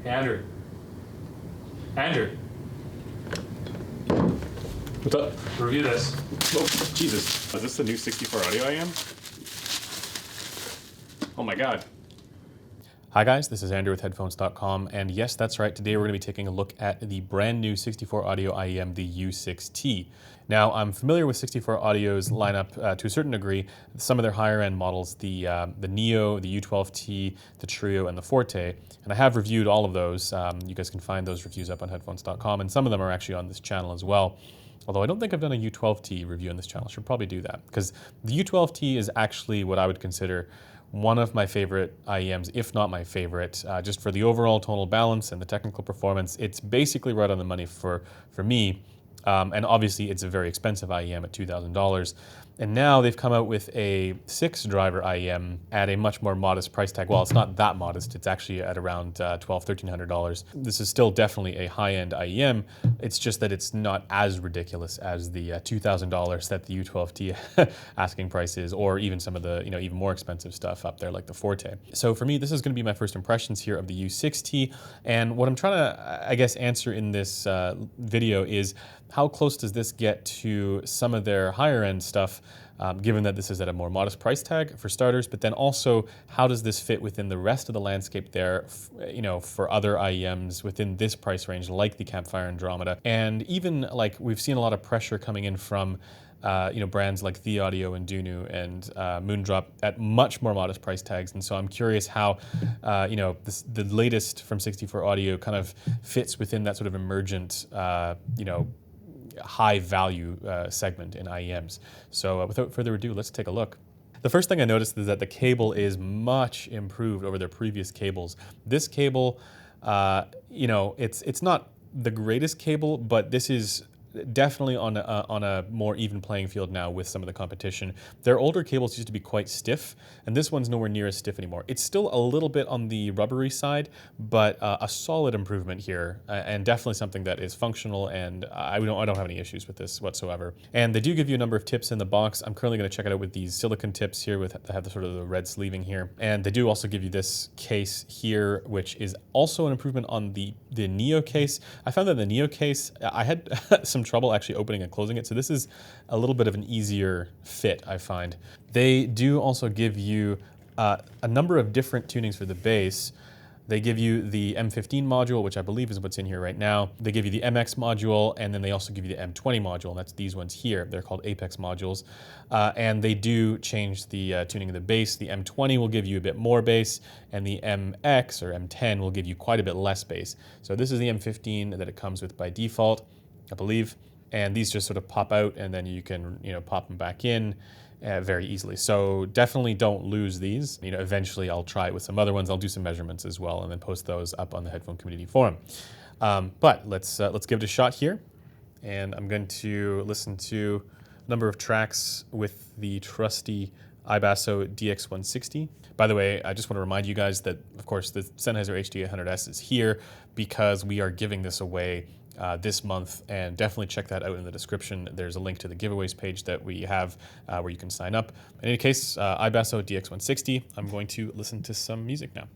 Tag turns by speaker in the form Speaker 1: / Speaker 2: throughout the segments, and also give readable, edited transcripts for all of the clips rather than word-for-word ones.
Speaker 1: Hey, Andrew. Andrew.
Speaker 2: What's up?
Speaker 1: Review this.
Speaker 2: Oh, Jesus. Is this the new U6t audio I am? Oh my God. Hi guys, this is Andrew with Headphones.com, and yes, that's right, today we're going to be taking a look at the brand new 64 audio IEM, the U6t. Now, I'm familiar with 64 Audio's lineup to a certain degree. Some of their higher end models, the Neo, the U12t, the Trio, and the Forte, and I have reviewed all of those. You guys can find those reviews up on Headphones.com, and some of them are actually on this channel as well. Although I don't think I've done a U12t review on this channel. I should probably do that, because the U12t is actually what I would consider one of my favorite IEMs, if not my favorite, just for the overall tonal balance and the technical performance. It's basically right on the money for me. And obviously it's a very expensive IEM at $2,000. And now they've come out with a 6-driver IEM at a much more modest price tag. Well, it's not that modest. It's actually at around $1,200–1,300. This is still definitely a high-end IEM. It's just that it's not as ridiculous as the $2,000 that the U12t asking price is, or even some of the even more expensive stuff up there like the Forte. So for me, this is going to be my first impressions here of the U6t. And what I'm trying to, I guess, answer in this video is how close does this get to some of their higher end stuff, given that this is at a more modest price tag for starters, but then also how does this fit within the rest of the landscape there, for other IEMs within this price range, like the Campfire Andromeda. And even like we've seen a lot of pressure coming in from brands like The Audio and Dunu and Moondrop at much more modest price tags. And so I'm curious how, the latest from 64 Audio kind of fits within that sort of emergent, high value segment in IEMs. So without further ado, let's take a look. The first thing I noticed is that the cable is much improved over their previous cables. This cable, it's not the greatest cable, but this is definitely on a more even playing field now with some of the competition. Their older cables used to be quite stiff, and this one's nowhere near as stiff anymore. It's still a little bit on the rubbery side, but a solid improvement here, and definitely something that is functional, and I don't have any issues with this whatsoever. And they do give you a number of tips in the box. I'm currently going to check it out with these silicone tips here that have the sort of the red sleeving here. And they do also give you this case here, which is also an improvement on the Neo case. I found that the Neo case, I had some trouble actually opening and closing it, so this is a little bit of an easier fit, I find. They do also give you a number of different tunings for the bass. They give you the M15 module, which I believe is what's in here right now. They give you the MX module, and then they also give you the M20 module, and that's these ones here. They're called Apex modules. And they do change the tuning of the bass. The M20 will give you a bit more bass, and the MX or M10 will give you quite a bit less bass. So this is the M15 that it comes with by default, I believe. And these just sort of pop out, and then you can pop them back in very easily. So definitely don't lose these. Eventually I'll try it with some other ones. I'll do some measurements as well, and then post those up on the Headphone Community Forum. But let's give it a shot here, and I'm going to listen to a number of tracks with the trusty iBasso DX160. By the way, I just want to remind you guys that, of course, the Sennheiser HD800S is here because we are giving this away this month, and definitely check that out in the description. There's a link to the giveaways page that we have where you can sign up. In any case, iBasso DX160. I'm going to listen to some music now.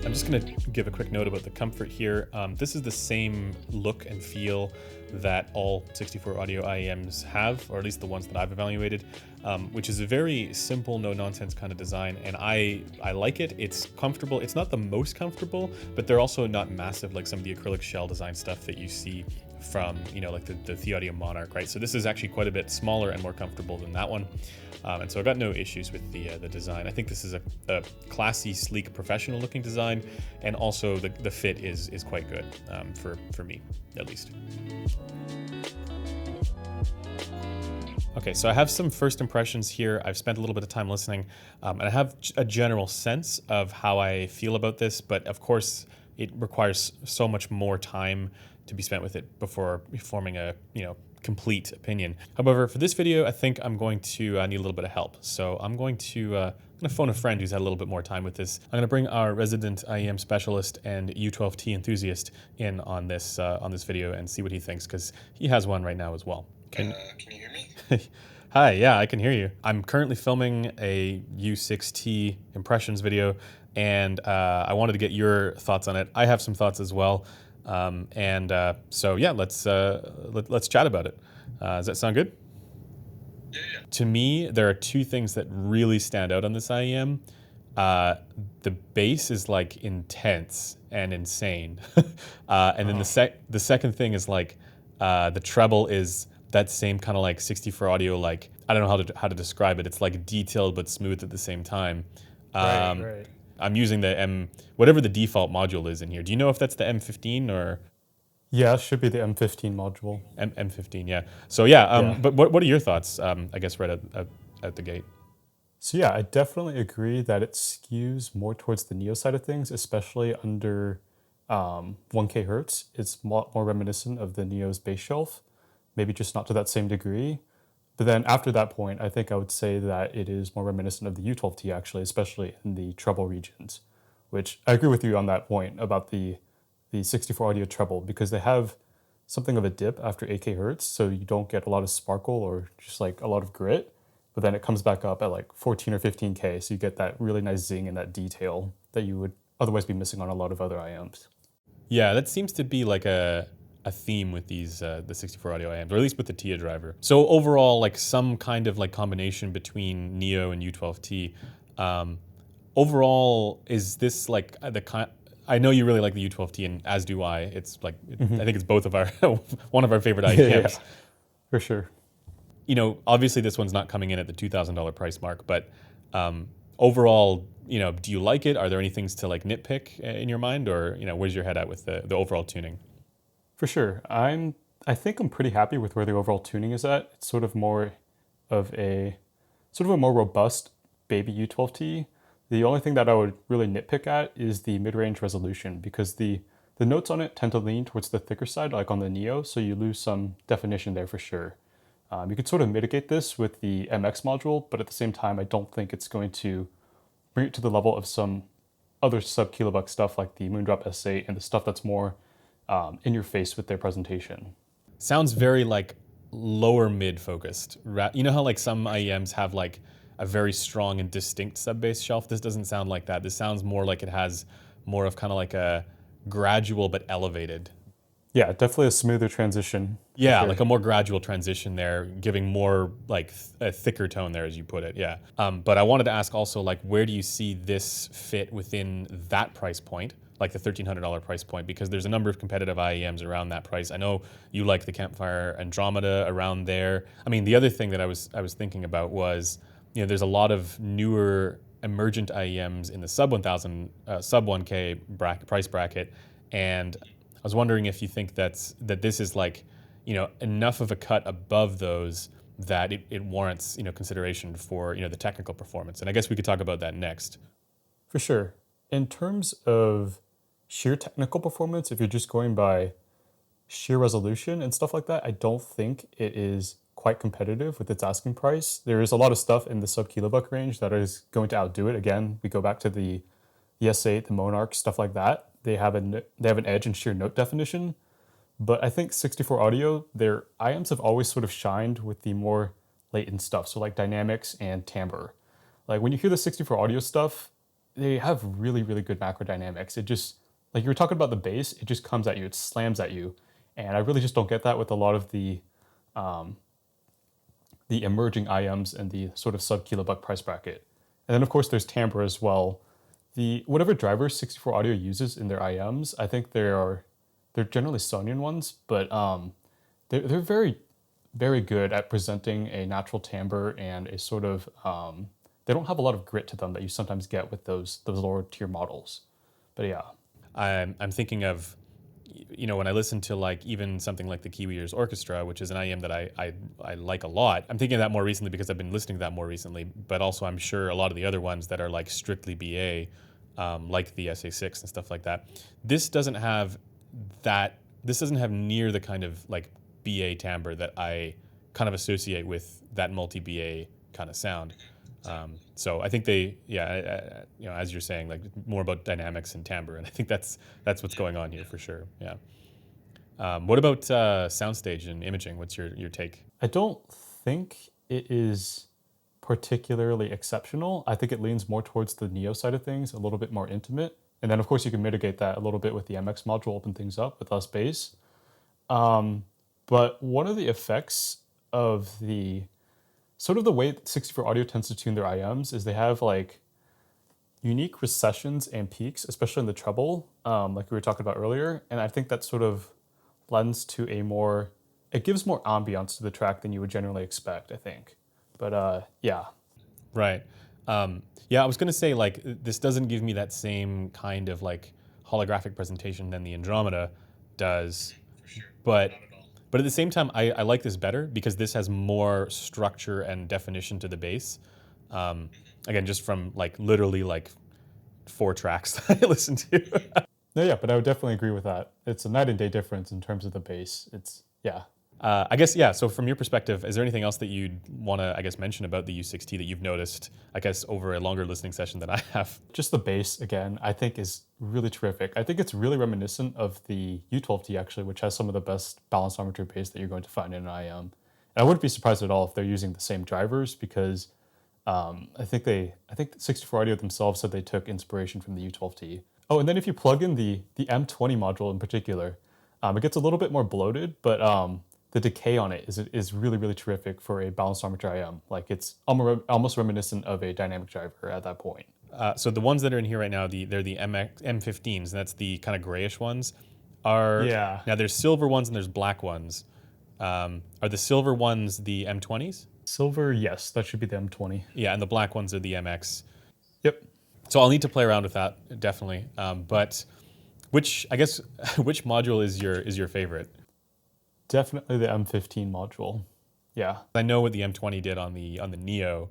Speaker 2: I'm just going to give a quick note about the comfort here. This is the same look and feel that all 64 Audio IEMs have, or at least the ones that I've evaluated, which is a very simple, no-nonsense kind of design, and I like it. It's comfortable. It's not the most comfortable, but they're also not massive like some of the acrylic shell design stuff that you see from, like the Audio Monarch, right? So this is actually quite a bit smaller and more comfortable than that one. And so I got no issues with the design. I think this is a classy, sleek, professional-looking design, and also the fit is quite good for me, at least. Okay, so I have some first impressions here. I've spent a little bit of time listening, and I have a general sense of how I feel about this, but of course it requires so much more time to be spent with it before forming a complete opinion. However, for this video, I think I'm going to need a little bit of help. So I'm going to phone a friend who's had a little bit more time with this. I'm going to bring our resident IEM specialist and U12t enthusiast in on this video and see what he thinks, because he has one right now as well.
Speaker 3: Can you hear me?
Speaker 2: Hi, yeah, I can hear you. I'm currently filming a U6t impressions video, and I wanted to get your thoughts on it. I have some thoughts as well, so yeah, let's chat about it. Does that sound good? To me, there are two things that really stand out on this IEM. The bass is like intense and insane, and then the second thing is like the treble is that same kind of like 64 audio, like I don't know how to describe it. It's like detailed but smooth at the same time.
Speaker 1: Right.
Speaker 2: I'm using the whatever the default module is in here. Do you know if that's the M15 or
Speaker 3: Yeah, it should be the M15 module.
Speaker 2: M15? Yeah. So yeah.
Speaker 3: Yeah.
Speaker 2: But what are your thoughts? I guess right at the gate.
Speaker 3: So yeah, I definitely agree that it skews more towards the Neo side of things, especially under 1K hertz. It's more reminiscent of the Neo's bass shelf, maybe just not to that same degree. But then after that point, I think I would say that it is more reminiscent of the U12T actually, especially in the treble regions, which I agree with you on that point about the 64 audio treble because they have something of a dip after 8K hertz, so you don't get a lot of sparkle or just like a lot of grit. But then it comes back up at like 14 or 15K, so you get that really nice zing and that detail that you would otherwise be missing on a lot of other IMs.
Speaker 2: Yeah, that seems to be like a theme with these the 64 audio IMs, or at least with the TIA driver. So overall, like some kind of like combination between Neo and U12T. Overall, is this like the kind? I know you really like the U12T, and as do I. It's like I think it's both of our one of our favorite IMs.
Speaker 3: For sure.
Speaker 2: You know, obviously this one's not coming in at the $2,000 price mark, but overall, you know, do you like it? Are there any things to like nitpick in your mind, or you know, where's your head at with the overall tuning?
Speaker 3: For sure. I think I'm pretty happy with where the overall tuning is at. It's of a sort of a more robust baby U12T. The only thing that I would really nitpick at is the mid-range resolution because the notes on it tend to lean towards the thicker side, like on the Neo, so you lose some definition there for sure. You could sort of mitigate this with the MX module, but at the same time, I don't think it's going to bring it to the level of some other sub-kilobuck stuff like the Moondrop S8 and the stuff that's more in your face with their presentation.
Speaker 2: Sounds very like lower mid focused. You know how like some IEMs have like a very strong and distinct sub bass shelf? This doesn't sound like that. This sounds more like it has more of kind of like a gradual but elevated.
Speaker 3: Yeah, definitely a smoother transition.
Speaker 2: Yeah,
Speaker 3: Sure.
Speaker 2: like a more gradual transition there, giving more like a thicker tone there, as you put it. Yeah. But I wanted to ask also, like, where do you see this fit within that price point, like the $1,300 price point? Because there's a number of competitive IEMs around that price. I know you like the Campfire Andromeda around there. I mean, the other thing that I was thinking about was, you know, there's a lot of newer emergent IEMs in the sub 1,000, sub 1K price bracket, and I was wondering if you think that this is like, you know, enough of a cut above those that it warrants, you know, consideration for, you know, the technical performance. And I guess we could talk about that next.
Speaker 3: For sure. In terms of sheer technical performance, if you're just going by sheer resolution and stuff like that, I don't think it is quite competitive with its asking price. There is a lot of stuff in the sub kilobuck range that is going to outdo it. Again, we go back to the S8, the Monarch, stuff like that. They have an edge in sheer note definition. But I think 64 audio, their IMs have always sort of shined with the more latent stuff. So like dynamics and timbre. Like when you hear the 64 audio stuff, they have really, really good macro dynamics. It just, like you were talking about the bass, it just comes at you, it slams at you. And I really just don't get that with a lot of the emerging IMs and the sort of sub kilobuck price bracket. And then of course there's timbre as well. The whatever drivers 64 audio uses in their IMs, I think they're generally Sonian ones, but they're very, very good at presenting a natural timbre and a sort of they don't have a lot of grit to them that you sometimes get with those lower tier models. But yeah.
Speaker 2: I'm thinking of, you know, when I listen to like even something like the Kiwi Ears Orchestra, which is an IM that I like a lot. I'm thinking of that more recently because I've been listening to that more recently, but also I'm sure a lot of the other ones that are like strictly BA, like the SA6 and stuff like that. This doesn't have near the kind of like BA timbre that I kind of associate with that multi-BA kind of sound. So I think you know, as you're saying, like more about dynamics and timbre, and I think that's what's going on here for sure. Yeah. What about soundstage and imaging? What's your take?
Speaker 3: I don't think it is particularly exceptional. I think it leans more towards the Neo side of things, a little bit more intimate. And then, of course, you can mitigate that a little bit with the MX module, open things up with less bass. But one of the effects of the sort of the way 64 Audio tends to tune their IMs is they have like unique recessions and peaks, especially in the treble, like we were talking about earlier. And I think that sort of lends to it gives more ambiance to the track than you would generally expect, I think. But yeah.
Speaker 2: Right. Yeah, I was gonna say like this doesn't give me that same kind of like holographic presentation than the Andromeda does. For sure. But at the same time, I like this better because this has more structure and definition to the bass. Again, just from like literally like 4 tracks that I listened to.
Speaker 3: No, yeah, but I would definitely agree with that. It's a night and day difference in terms of the bass. Yeah.
Speaker 2: I guess, yeah, so from your perspective, is there anything else that you'd want to, I guess, mention about the U6t that you've noticed, I guess, over a longer listening session than I have?
Speaker 3: Just the bass, again, I think is really terrific. I think it's really reminiscent of the U12t, actually, which has some of the best balanced armature bass that you're going to find in an IM. And I wouldn't be surprised at all if they're using the same drivers because I think 64 Audio themselves said they took inspiration from the U12t. Oh, and then if you plug in the M20 module in particular, it gets a little bit more bloated, but the decay on it is really, really terrific for a balanced armature IM. Like it's almost reminiscent of a dynamic driver at that point.
Speaker 2: So the ones that are in here right now, they're the M15s, and that's the kind of grayish ones. Now there's silver ones and there's black ones. Are the silver ones the M20s?
Speaker 3: Silver, yes, that should be the M20.
Speaker 2: Yeah, and the black ones are the MX.
Speaker 3: Yep.
Speaker 2: So I'll need to play around with that, definitely. But which module is your favorite?
Speaker 3: Definitely the M15 module. Yeah.
Speaker 2: I know what the M20 did on the Neo,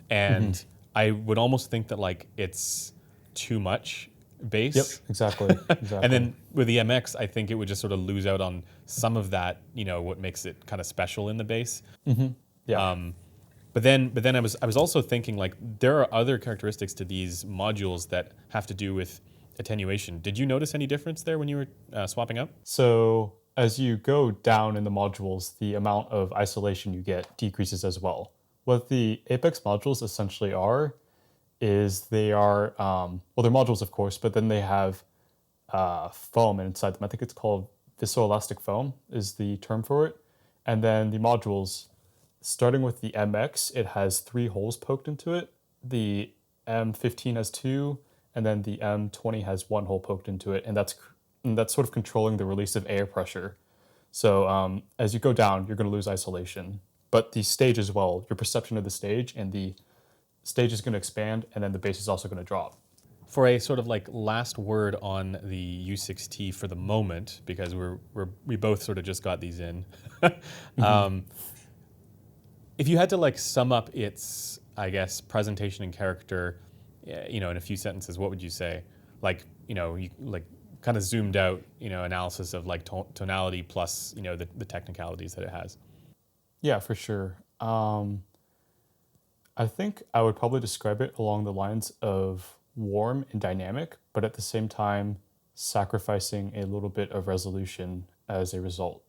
Speaker 2: and I would almost think that like it's too much bass.
Speaker 3: Yep, exactly.
Speaker 2: And then with the MX, I think it would just sort of lose out on some of that, what makes it kind of special in the bass.
Speaker 3: Yeah.
Speaker 2: But then I was also thinking like there are other characteristics to these modules that have to do with attenuation. Did you notice any difference there when you were swapping up?
Speaker 3: So as you go down in the modules, the amount of isolation you get decreases as well. What the Apex modules essentially are is they are, they're modules of course, but then they have foam inside them. I think it's called viscoelastic foam is the term for it. And then the modules, starting with the MX, it has 3 holes poked into it. The M15 has 2, and then the M20 has 1 hole poked into it, and that's sort of controlling the release of air pressure. So as you go down, you're going to lose isolation. But the stage as well, your perception of the stage, and the stage is going to expand, and then the bass is also going to drop.
Speaker 2: For a sort of like last word on the U6t for the moment, because we both sort of just got these in. If you had to like sum up its, I guess, presentation and character, in a few sentences, what would you say? Like, you like kind of zoomed out, analysis of like tonality plus, the technicalities that it has.
Speaker 3: Yeah, for sure. I think I would probably describe it along the lines of warm and dynamic, but at the same time, sacrificing a little bit of resolution as a result.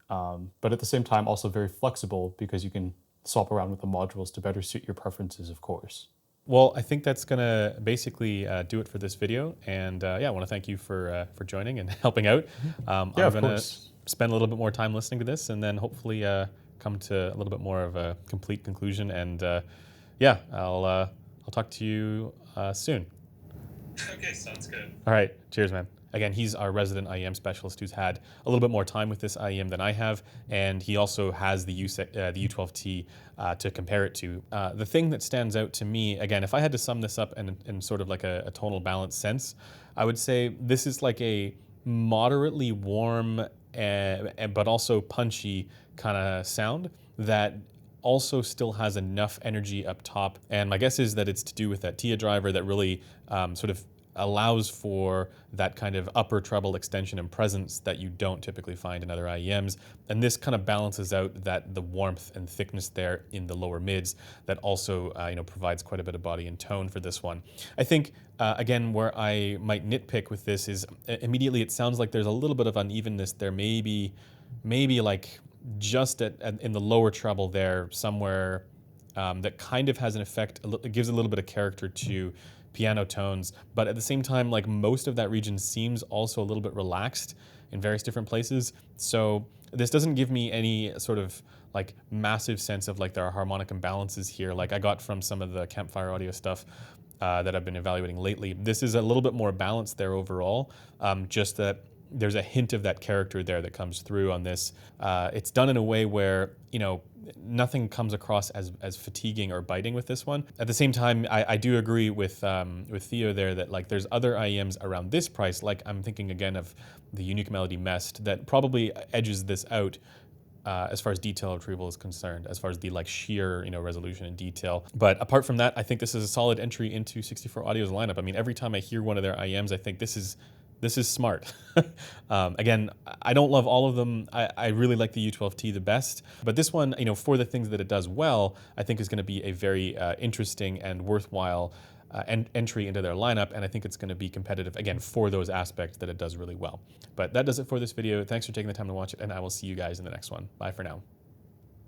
Speaker 3: But at the same time, also very flexible because you can swap around with the modules to better suit your preferences, of course.
Speaker 2: Well, I think that's gonna basically do it for this video, and I want to thank you for joining and helping out. I'm gonna spend a little bit more time listening to this, and then hopefully come to a little bit more of a complete conclusion. And I'll talk to you soon.
Speaker 1: Okay, sounds good.
Speaker 2: All right, cheers, man. Again, he's our resident IEM specialist who's had a little bit more time with this IEM than I have, and he also has the U12t to compare it to. The thing that stands out to me, again, if I had to sum this up in sort of like a tonal balance sense, I would say this is like a moderately warm but also punchy kind of sound that also still has enough energy up top. And my guess is that it's to do with that TIA driver that really sort of allows for that kind of upper treble extension and presence that you don't typically find in other IEMs. And this kind of balances out the warmth and thickness there in the lower mids that also provides quite a bit of body and tone for this one. I think, again, where I might nitpick with this is immediately it sounds like there's a little bit of unevenness there, maybe like just in the lower treble there somewhere that kind of has an effect, it gives a little bit of character to piano tones, but at the same time, like most of that region seems also a little bit relaxed in various different places. So this doesn't give me any sort of like massive sense of like there are harmonic imbalances here, like I got from some of the Campfire Audio stuff that I've been evaluating lately. This is a little bit more balanced there overall, just that there's a hint of that character there that comes through on this. It's done in a way where, you know, nothing comes across as fatiguing or biting with this one. At the same time, I do agree with Theo there that like there's other IEMs around this price, like I'm thinking again of the Unique Melody Mest that probably edges this out as far as detail retrieval is concerned, as far as the like sheer, you know, resolution and detail. But apart from that, I think this is a solid entry into 64 Audio's lineup. I mean, every time I hear one of their IEMs, I think this is smart. Again, I don't love all of them. I really like the U12T the best, but this one, you know, for the things that it does well, I think is going to be a very interesting and worthwhile entry into their lineup, and I think it's going to be competitive, again, for those aspects that it does really well. But that does it for this video. Thanks for taking the time to watch it, and I will see you guys in the next one. Bye for now.